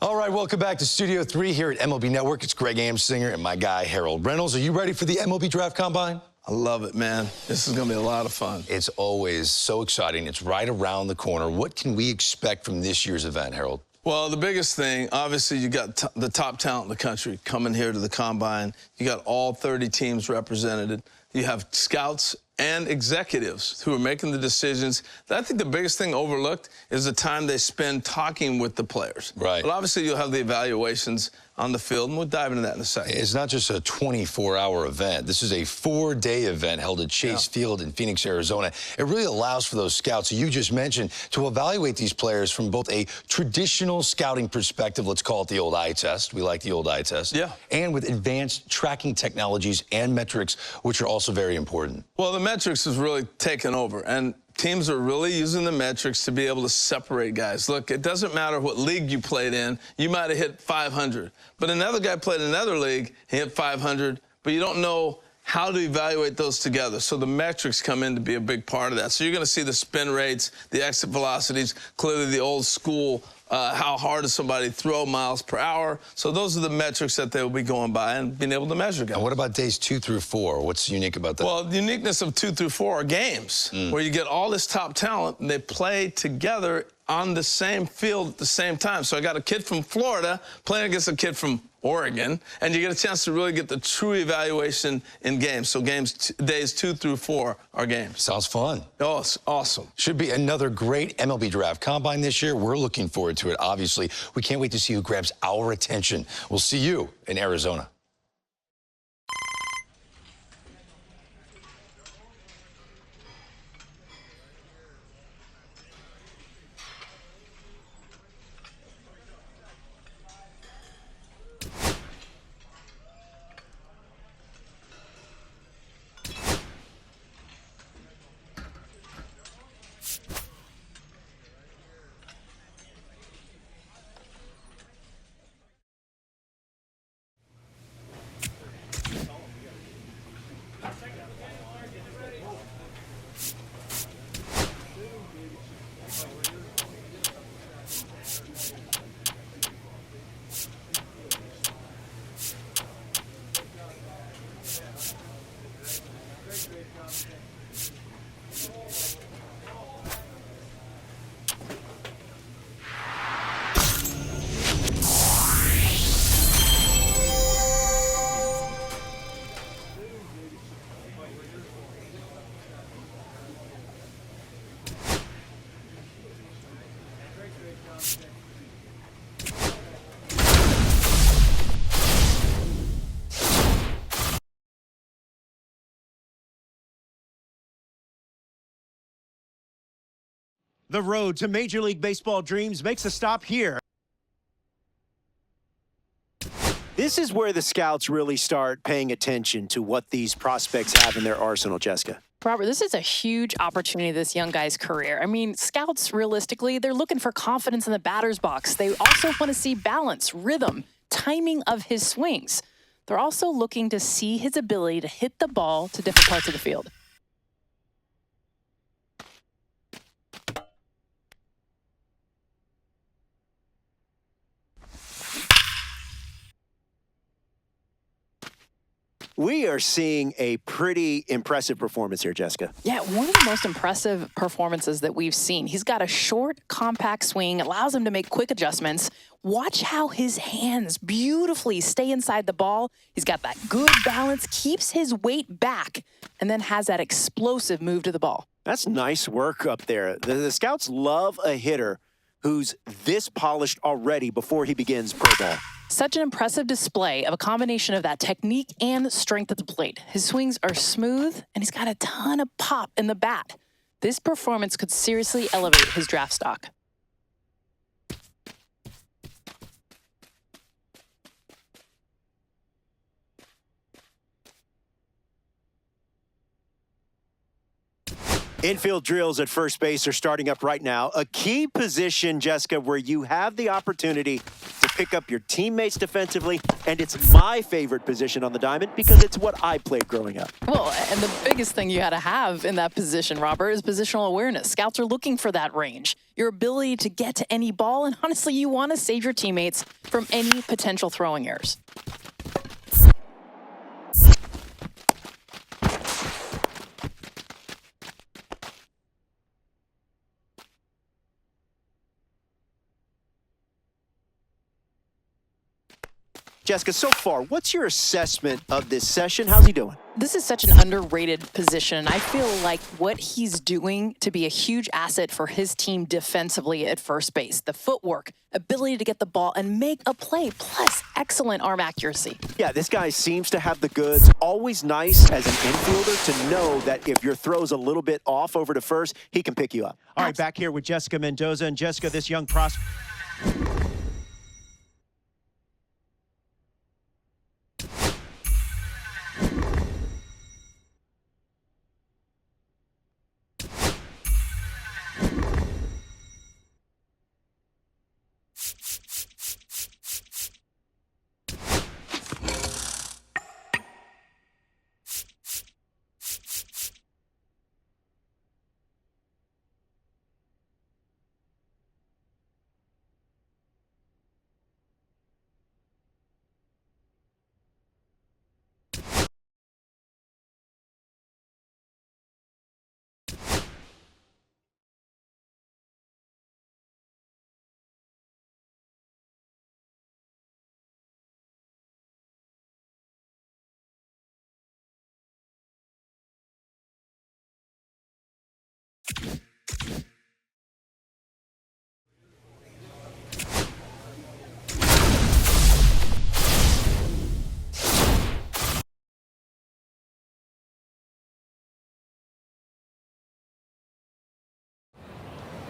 All right, welcome back to Studio 3 here at MLB Network. It's Greg Amsinger and my guy, Harold Reynolds. Are you ready for the MLB Draft Combine? I love it, man. This is going to be a lot of fun. It's always so exciting. It's right around the corner. What can we expect from this year's event, Harold? Well, the biggest thing, obviously, you got the top talent in the country coming here to the Combine. You got all 30 teams represented. You have scouts and executives who are making the decisions. I think the biggest thing overlooked is the time they spend talking with the players. Right. But obviously, you'll have the evaluations on the field, and we'll dive into that in a second. It's not just a 24-hour event. This is a 4-day event held at Chase Field in Phoenix, Arizona. It really allows for those scouts you just mentioned to evaluate these players from both a traditional scouting perspective, let's call it the old eye test. We like the old eye test. Yeah. And with advanced tracking technologies and metrics, which are also very important. Well, the metrics has really taken over, and teams are really using the metrics to be able to separate guys. Look, it doesn't matter what league you played in. You might have hit 500, but another guy played in another league, he hit 500, but you don't know how to evaluate those together. So the metrics come in to be a big part of that. So you're going to see the spin rates, the exit velocities, clearly the old school, how hard does somebody throw miles per hour. So those are the metrics that they'll be going by and being able to measure guys. And what about days 2 through 4? What's unique about that? Well, the uniqueness of 2 through 4 are games where you get all this top talent and they play together on the same field at the same time. So I got a kid from Florida playing against a kid from Oregon, and you get a chance to really get the true evaluation in games. So days 2 through 4 are games. Sounds fun. Oh, it's awesome. Should be another great MLB Draft Combine this year. We're looking forward to it, obviously. We can't wait to see who grabs our attention. We'll see you in Arizona. The road to Major League Baseball dreams makes a stop here. This is where the scouts really start paying attention to what these prospects have in their arsenal, Jessica. Robert, this is a huge opportunity in this young guy's career. I mean, scouts, realistically, they're looking for confidence in the batter's box. They also want to see balance, rhythm, timing of his swings. They're also looking to see his ability to hit the ball to different parts of the field. We are seeing a pretty impressive performance here, Jessica. Yeah, one of the most impressive performances that we've seen. He's got a short, compact swing, allows him to make quick adjustments. Watch how his hands beautifully stay inside the ball. He's got that good balance, keeps his weight back, and then has that explosive move to the ball. That's nice work up there. The scouts love a hitter who's this polished already before he begins pro ball. Such an impressive display of a combination of that technique and strength at the plate. His swings are smooth, and he's got a ton of pop in the bat. This performance could seriously elevate his draft stock. Infield drills at first base are starting up right now. A key position, Jessica, where you have the opportunity to pick up your teammates defensively, and it's my favorite position on the diamond because it's what I played growing up. Well, and the biggest thing you got to have in that position, Robert, is positional awareness. Scouts are looking for that range, your ability to get to any ball, and honestly, you want to save your teammates from any potential throwing errors. Jessica, so far, what's your assessment of this session? How's he doing? This is such an underrated position. I feel like what he's doing to be a huge asset for his team defensively at first base. The footwork, ability to get the ball and make a play, plus excellent arm accuracy. Yeah, this guy seems to have the goods. Always nice as an infielder to know that if your throw's a little bit off over to first, he can pick you up. All right, back here with Jessica Mendoza. And Jessica, this young prospect.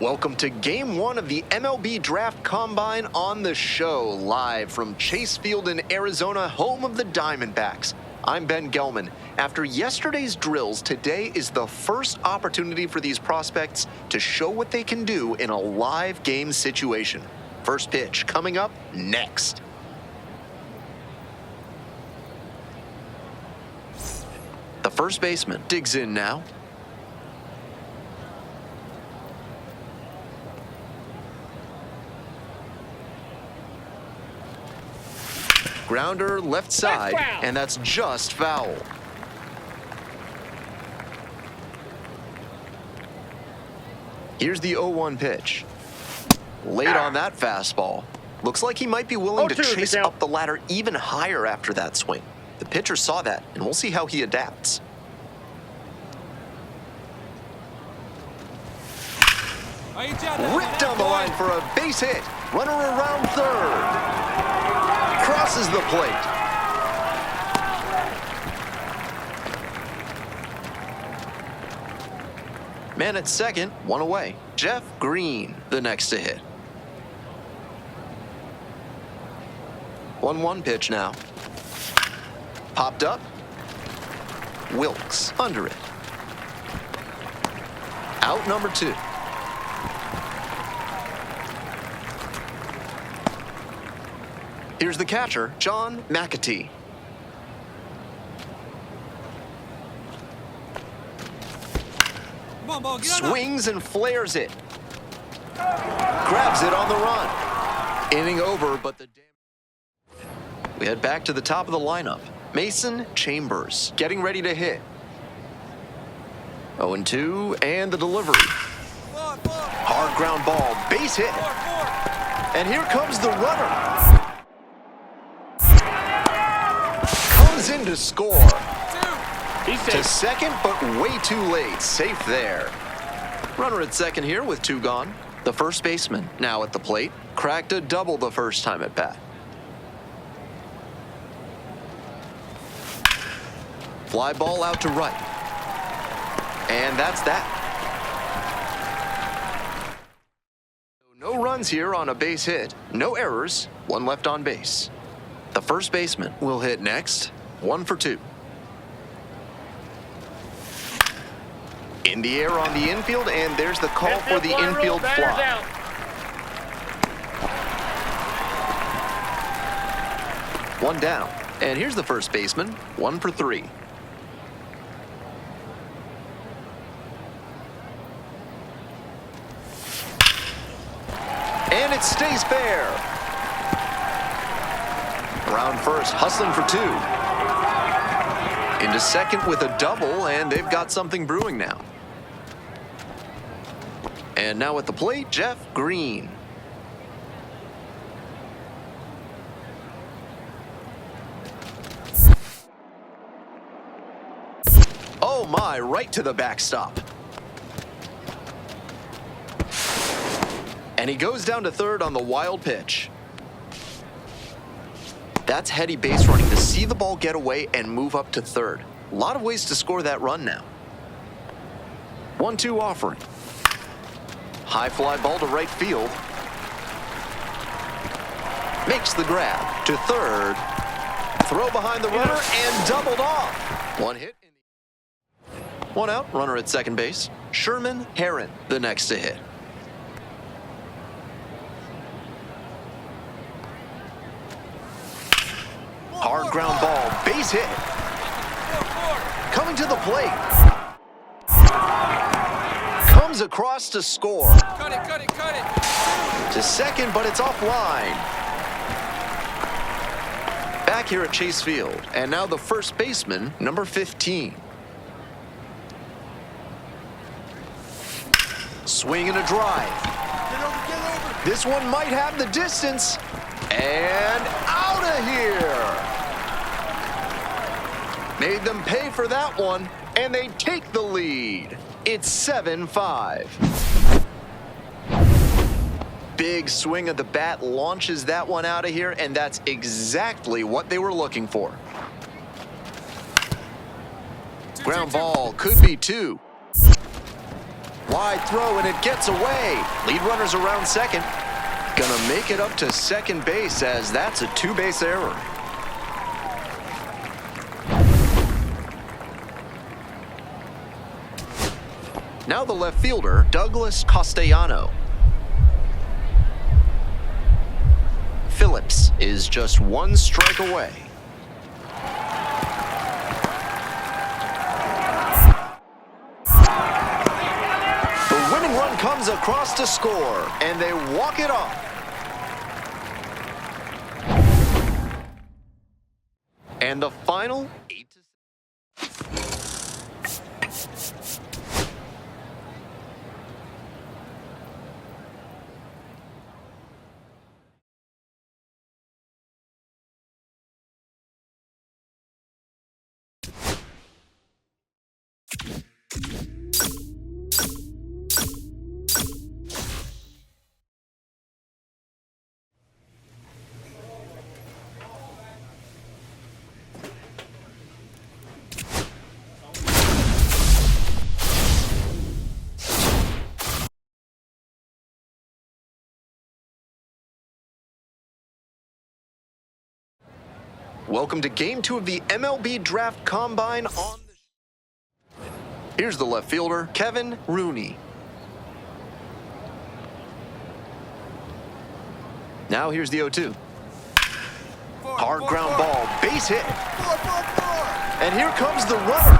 Welcome to Game 1 of the MLB Draft Combine on the show, live from Chase Field in Arizona, home of the Diamondbacks. I'm Ben Gelman. After yesterday's drills, today is the first opportunity for these prospects to show what they can do in a live game situation. First pitch coming up next. The first baseman digs in now. Grounder left side, and that's just foul. Here's the 0-1 pitch. Late on that fastball. Looks like he might be willing to chase up the ladder even higher after that swing. The pitcher saw that, and we'll see how he adapts. Ripped down the line for a base hit. Runner around third. Crosses the plate. Man at second, one away. Jeff Green, the next to hit. 1-1 pitch now. Popped up. Wilkes under it. Out number 2. Here's the catcher, John McAtee. Swings and flares it. Grabs it on the run. Inning over, but the damage. We head back to the top of the lineup. Mason Chambers getting ready to hit. 0-2, and the delivery. Hard ground ball, base hit. And here comes the runner. Comes in to score. To second, but way too late. Safe there. Runner at second here with 2 gone. The first baseman now at the plate. Cracked a double the first time at bat. Fly ball out to right. And that's that. No runs here on a base hit. No errors. 1 left on base. The first baseman will hit next. 1 for 2. In the air on the infield, and there's the call for the infield fly. One down. And here's the first baseman, 1 for 3. And it stays fair. Around first, hustling for 2. Into second with a double, and they've got something brewing now. And now at the plate, Jeff Green. Oh my, right to the backstop. And he goes down to third on the wild pitch. That's heady base running to see the ball get away and move up to third. A lot of ways to score that run now. 1-2 offering. High fly ball to right field. Makes the grab to third. Throw behind the runner and doubled off. One hit. One out, runner at second base. Sherman Herron, the next to hit. Hard ground ball, base hit. Coming to the plate. Comes across to score. Cut it. To second, but it's offline. Back here at Chase Field, and now the first baseman, number 15. Swing and a drive. Get over. This one might have the distance. And out of here. Made them pay for that one, and they take the lead. It's 7-5. Big swing of the bat launches that one out of here, and that's exactly what they were looking for. Ground ball could be 2. Wide throw, and it gets away. Lead runners around second. Gonna make it up to second base, as that's a 2-base error. Now the left fielder, Douglas Castellano. Phillips is just 1 strike away. The winning run comes across to score, and they walk it off. And the final 8-6. Welcome to Game 2 of the MLB Draft Combine on the... Here's the left fielder, Kevin Rooney. Now here's the 0-2. Hard ground ball, base hit. And here comes the runner.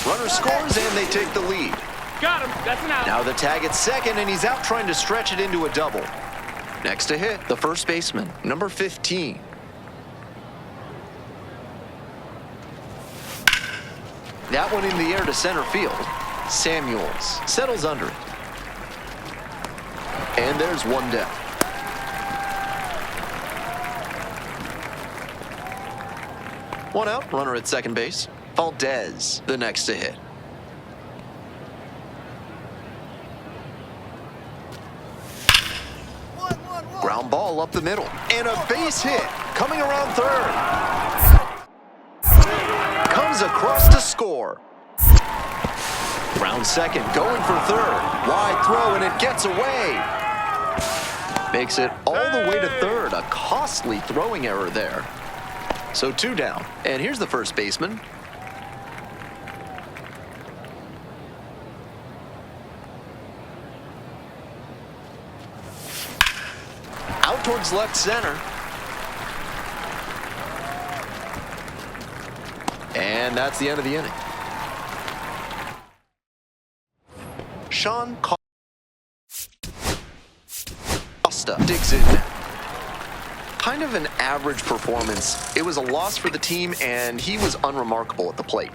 Runner scores and they take the lead. Got him. That's an out. Now the tag at second, and he's out trying to stretch it into a double. Next to hit, the first baseman, number 15. That one in the air to center field. Samuels settles under it. And there's one down. One out, runner at second base. Valdez, the next to hit. Ground ball up the middle. And a base hit coming around third. Comes across to score. Round second, going for third. Wide throw, and it gets away. Makes it all the way to third. A costly throwing error there. So 2 down. And here's the first baseman. towards left center. And that's the end of the inning. Sean Costa digs in. Kind of an average performance. It was a loss for the team, and he was unremarkable at the plate.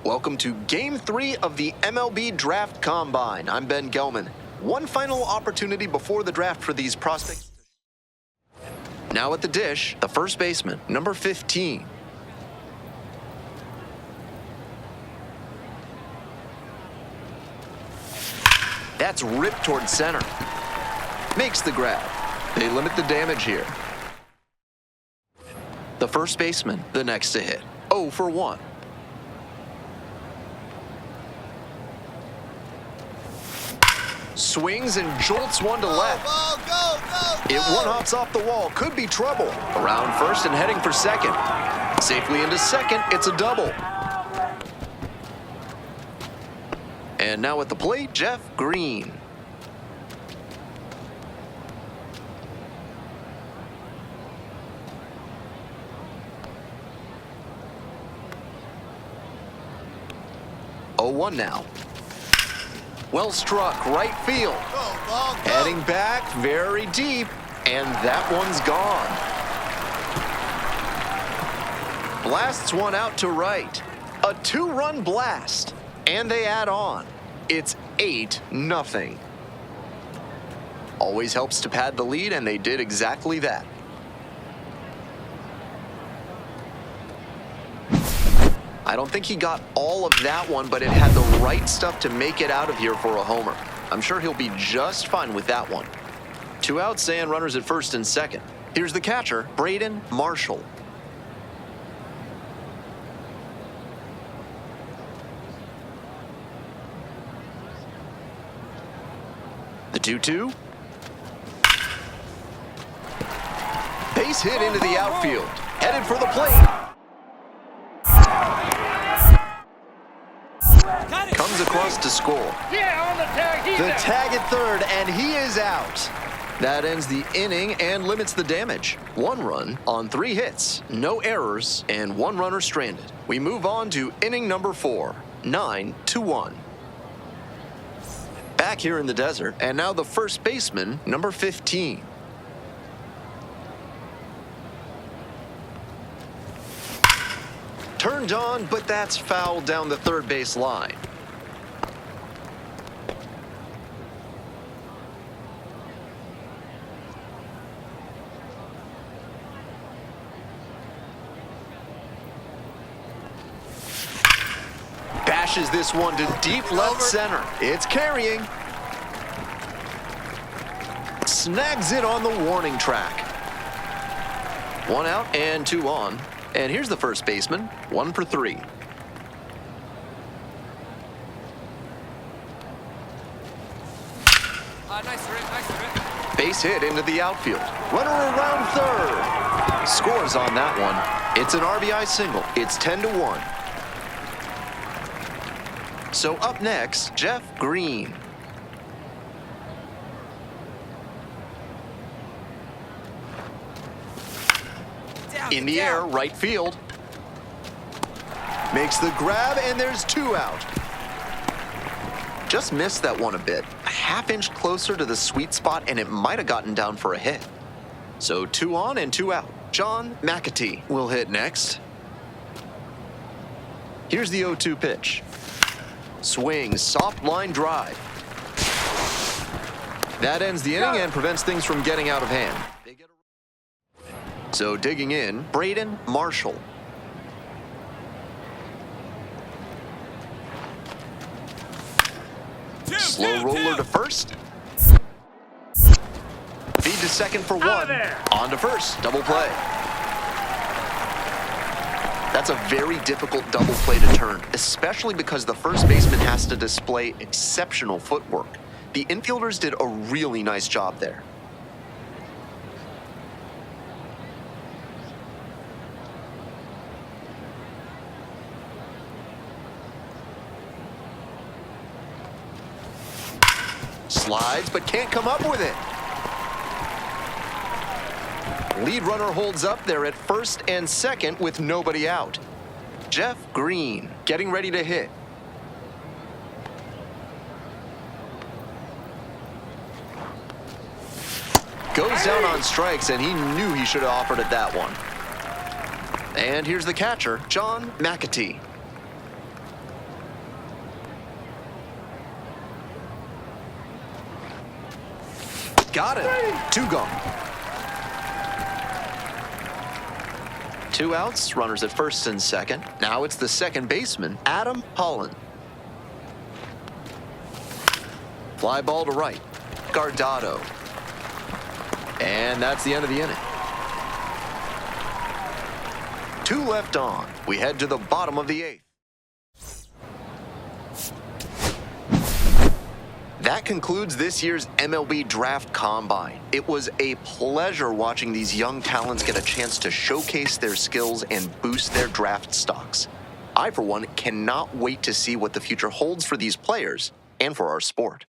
Welcome to Game 3 of the MLB Draft Combine. I'm Ben Gelman. One final opportunity before the draft for these prospects. Now at the dish, the first baseman, number 15. That's ripped towards center. Makes the grab. They limit the damage here. The first baseman, the next to hit. 0 for 1. Swings and jolts one to left. It one-hops off the wall. Could be trouble. Around first and heading for second. Safely into second. It's a double. And now at the plate, Jeff Green. Oh, 1 now. Well struck, right field. Heading back very deep, and that one's gone. Blasts one out to right. A 2-run blast, and they add on. It's 8-0. Always helps to pad the lead, and they did exactly that. I don't think he got all of that one, but it had the right stuff to make it out of here for a homer. I'm sure he'll be just fine with that one. 2 outs and runners at first and second. Here's the catcher, Braden Marshall. The 2-2. Base hit into the outfield. Headed for the plate. Comes across to score. Yeah, on the tag. The tag at third, and he is out. That ends the inning and limits the damage. 1 run on 3 hits, no errors, and 1 runner stranded. We move on to inning number 4, 9-1. Back here in the desert, and now the first baseman, number 15. Turned on, but that's fouled down the third base line. Bashes this one to deep left center. It's carrying. Snags it on the warning track. 1 out and 2 on. And here's the first baseman, 1 for 3. Nice rip. Base hit into the outfield. Runner around third. Scores on that one. It's an RBI single. It's 10-1. So up next, Jeff Green. In the air, right field. Makes the grab, and there's 2 out. Just missed that one a bit. A half-inch closer to the sweet spot, and it might have gotten down for a hit. So 2 on and 2 out. John McAtee will hit next. Here's the 0-2 pitch. Swing, soft line drive. That ends the inning and prevents things from getting out of hand. So digging in, Braden Marshall. Slow roller to first. Feed to second for one. On to first. Double play. That's a very difficult double play to turn, especially because the first baseman has to display exceptional footwork. The infielders did a really nice job there. Slides, but can't come up with it. Lead runner holds up there at first and second with nobody out. Jeff Green getting ready to hit. Goes down on strikes, and he knew he should have offered at that one. And here's the catcher, John McAtee. Got it. Two gone. Two outs, runners at first and second. Now it's the second baseman, Adam Holland. Fly ball to right. Guardado. And that's the end of the inning. Two left on. We head to the bottom of the eighth. That concludes this year's MLB Draft Combine. It was a pleasure watching these young talents get a chance to showcase their skills and boost their draft stocks. I, for one, cannot wait to see what the future holds for these players and for our sport.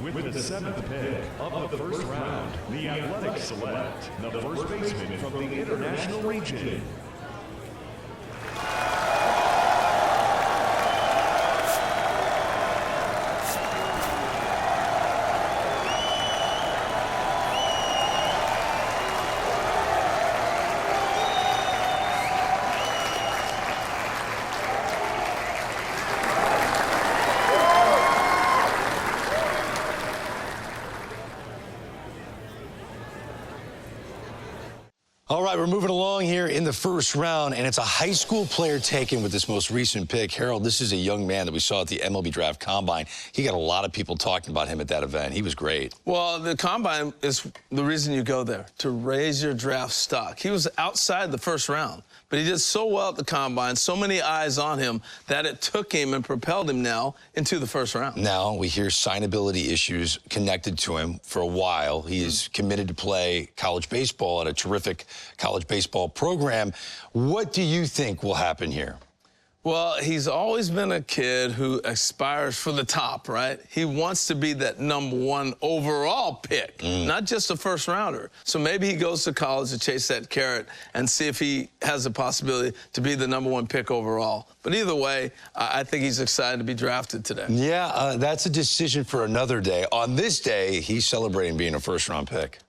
With the seventh pick of the first round, the Athletics select the first baseman from the International Region. All right, we're moving along here in the first round, and it's a high school player taken with this most recent pick. Harold, this is a young man that we saw at the MLB Draft Combine. He got a lot of people talking about him at that event. He was great. Well, the Combine is the reason you go there, to raise your draft stock. He was outside the first round, but he did so well at the Combine, so many eyes on him, that it took him and propelled him now into the first round. Now we hear signability issues connected to him for a while. He is committed to play college baseball at a terrific college baseball program. What do you think will happen here? Well, he's always been a kid who aspires for the top, right? He wants to be that #1 overall pick, not just a first rounder. So maybe he goes to college to chase that carrot and see if he has a possibility to be the #1 pick overall. But either way, I think he's excited to be drafted today. Yeah, that's a decision for another day. On this day, he's celebrating being a first-round pick.